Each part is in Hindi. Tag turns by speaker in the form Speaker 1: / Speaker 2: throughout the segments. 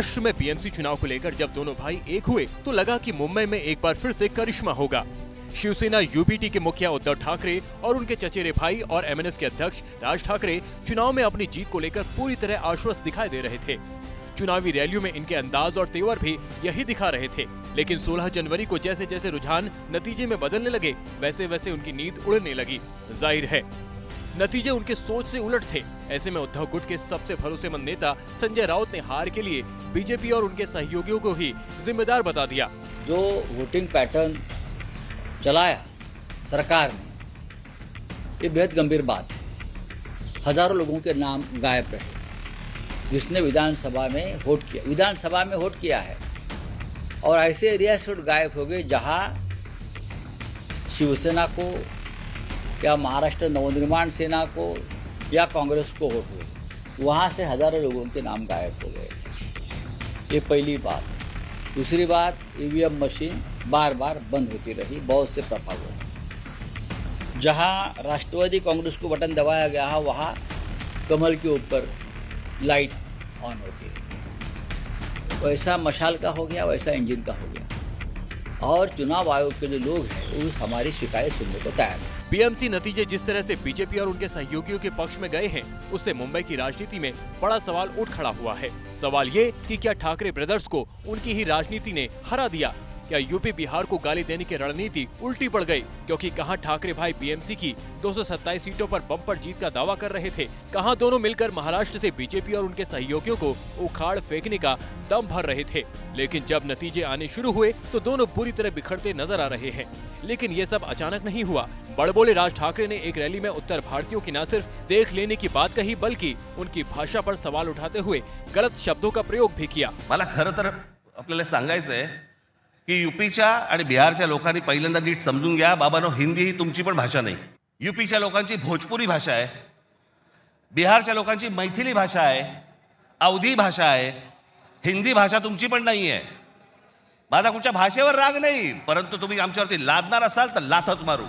Speaker 1: महाराष्ट्र में बीएमसी चुनाव को लेकर जब दोनों भाई एक हुए तो लगा कि मुंबई में एक बार फिर से करिश्मा होगा। शिवसेना यूपीटी के मुखिया उद्धव ठाकरे और उनके चचेरे भाई और एमएनएस के अध्यक्ष राज ठाकरे चुनाव में अपनी जीत को लेकर पूरी तरह आश्वस्त दिखाई दे रहे थे। चुनावी रैलियों में इनके अंदाज और तेवर भी यही दिखा रहे थे। लेकिन 16 जनवरी को जैसे जैसे रुझान नतीजे में बदलने लगे वैसे वैसे उनकी नींद उड़ने लगी। जाहिर है नतीजे उनके सोच से उलट थे। ऐसे में उद्धव गुट के सबसे भरोसेमंद नेता संजय राउत ने हार के लिए बीजेपी और उनके सहयोगियों को ही जिम्मेदार बता दिया।
Speaker 2: जो वोटिंग पैटर्न चलाया सरकार ने, ये बेहद गंभीर बात है। हजारों लोगों के नाम गायब रहे जिसने विधानसभा में वोट किया है, और ऐसे एरिया से गायब हो गए जहां शिवसेना को या महाराष्ट्र नवनिर्माण सेना को या कांग्रेस को वोट हुए, वहां से हजारों लोगों के नाम गायब हो गए। ये पहली बात। दूसरी बात, ईवीएम मशीन बार बार बंद होती रही बहुत से प्रभावों। जहां राष्ट्रवादी कांग्रेस को बटन दबाया गया है वहां कमल के ऊपर लाइट ऑन होती है। वैसा मशाल का हो गया, वैसा इंजन का हो गया। और चुनाव आयोग के जो लोग हैं उस हमारी शिकायत सुनने को तैयार है।
Speaker 1: बीएमसी नतीजे जिस तरह से बीजेपी और उनके सहयोगियों के पक्ष में गए हैं, उससे मुंबई की राजनीति में बड़ा सवाल उठ खड़ा हुआ है। सवाल ये कि क्या ठाकरे ब्रदर्स को उनकी ही राजनीति ने हरा दिया? क्या यूपी बिहार को गाली देने की रणनीति उल्टी पड़ गई? क्योंकि कहां ठाकरे भाई बीएमसी की 227 सीटों पर बम्पर जीत का दावा कर रहे थे, कहां दोनों मिलकर महाराष्ट्र से बीजेपी और उनके सहयोगियों को उखाड़ फेंकने का दम भर रहे थे। लेकिन जब नतीजे आने शुरू हुए तो दोनों बुरी तरह बिखरते नजर आ रहे हैं। लेकिन ये सब अचानक नहीं हुआ। बड़बोले राज ठाकरे ने एक रैली में उत्तर भारतीयों की न सिर्फ देख लेने की बात कही, बल्कि उनकी भाषा पर सवाल उठाते हुए गलत शब्दों का प्रयोग भी किया।
Speaker 3: मला खरं तर आपल्याला सांगायचंय की यूपीच्या आणि बिहारच्या लोकांनी पहिल्यांदा नीट समजून घ्या, बाबांनो, हिंदी ही तुमची पण भाषा नाही। यूपीच्या लोकांची भोजपुरी भाषा आहे, बिहारच्या लोकांची मैथिली भाषा आहे, अवधी भाषा आहे, हिंदी भाषा तुमची पण नाही आहे। माझा कुठच्या भाषेवर राग नाही, परंतु तुम्ही आमच्यावरती लादणार असाल तर लाथच मारू।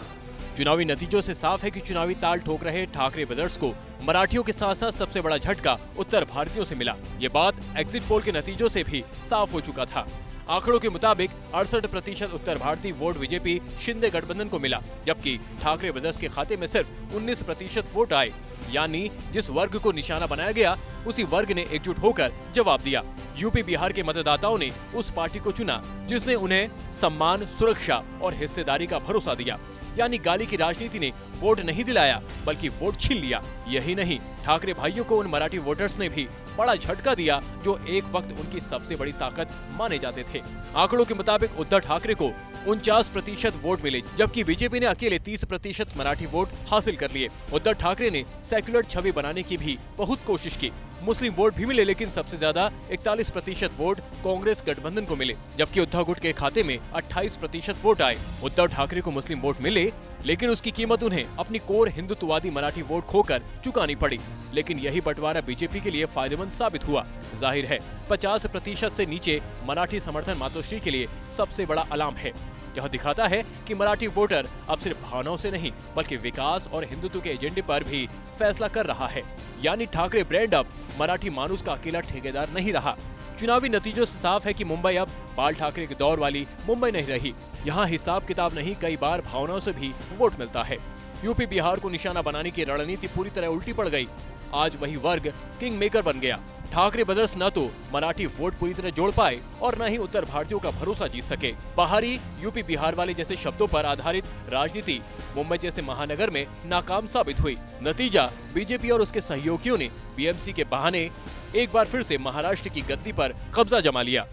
Speaker 1: चुनावी नतीजों से साफ है कि चुनावी ताल ठोक रहे ठाकरे ब्रदर्स को मराठियों के साथ साथ सबसे बड़ा झटका उत्तर भारतीयों से मिला। ये बात एग्जिट पोल के नतीजों से भी साफ हो चुका था। आंकड़ों के मुताबिक 68% उत्तर भारतीय वोट बीजेपी शिंदे गठबंधन को मिला, जबकि ठाकरे ब्रदर्स के खाते में सिर्फ 19% वोट आए। यानी जिस वर्ग को निशाना बनाया गया उसी वर्ग ने एकजुट होकर जवाब दिया। यूपी बिहार के मतदाताओं ने उस पार्टी को चुना जिसने उन्हें सम्मान, सुरक्षा और हिस्सेदारी का भरोसा दिया। यानी गाली की राजनीति ने वोट नहीं दिलाया बल्कि वोट छीन लिया। यही नहीं, ठाकरे भाइयों को उन मराठी वोटर्स ने भी बड़ा झटका दिया जो एक वक्त उनकी सबसे बड़ी ताकत माने जाते थे। आंकड़ों के मुताबिक उद्धव ठाकरे को 49% वोट मिले, जबकि बीजेपी ने अकेले 30% मराठी वोट हासिल कर लिए। उद्धव ठाकरे ने सेक्युलर छवि बनाने की भी बहुत कोशिश की। मुस्लिम वोट भी मिले, लेकिन सबसे ज्यादा 41% वोट कांग्रेस गठबंधन को मिले, जबकि उद्धव गुट के खाते में 28% वोट आए। उद्धव ठाकरे को मुस्लिम वोट मिले, लेकिन उसकी कीमत उन्हें अपनी कोर हिंदुत्ववादी मराठी वोट खोकर चुकानी पड़ी। लेकिन यही बंटवारा बीजेपी के लिए फायदेमंद साबित हुआ। जाहिर है 50% से नीचे मराठी समर्थन मातोश्री के लिए सबसे बड़ा अलार्म है। यह दिखाता है कि मराठी वोटर अब सिर्फ भावनाओं से नहीं बल्कि विकास और हिंदुत्व के एजेंडे पर भी फैसला कर रहा है। यानी ठाकरे ब्रांड अब मराठी मानुस का अकेला ठेकेदार नहीं रहा। चुनावी नतीजों से साफ है कि मुंबई अब बाल ठाकरे के दौर वाली मुंबई नहीं रही। यहाँ हिसाब किताब नहीं, कई बार भावनाओं से भी वोट मिलता है। यूपी बिहार को निशाना बनाने की रणनीति पूरी तरह उल्टी पड़ गई। आज वही वर्ग किंग मेकर बन गया। ठाकरे ब्रदर्स न तो मराठी वोट पूरी तरह जोड़ पाए और न ही उत्तर भारतीयों का भरोसा जीत सके। बाहरी यूपी बिहार वाले जैसे शब्दों पर आधारित राजनीति मुंबई जैसे महानगर में नाकाम साबित हुई। नतीजा, बीजेपी और उसके सहयोगियों ने बीएमसी के बहाने एक बार फिर से महाराष्ट्र की गद्दी पर कब्जा जमा लिया।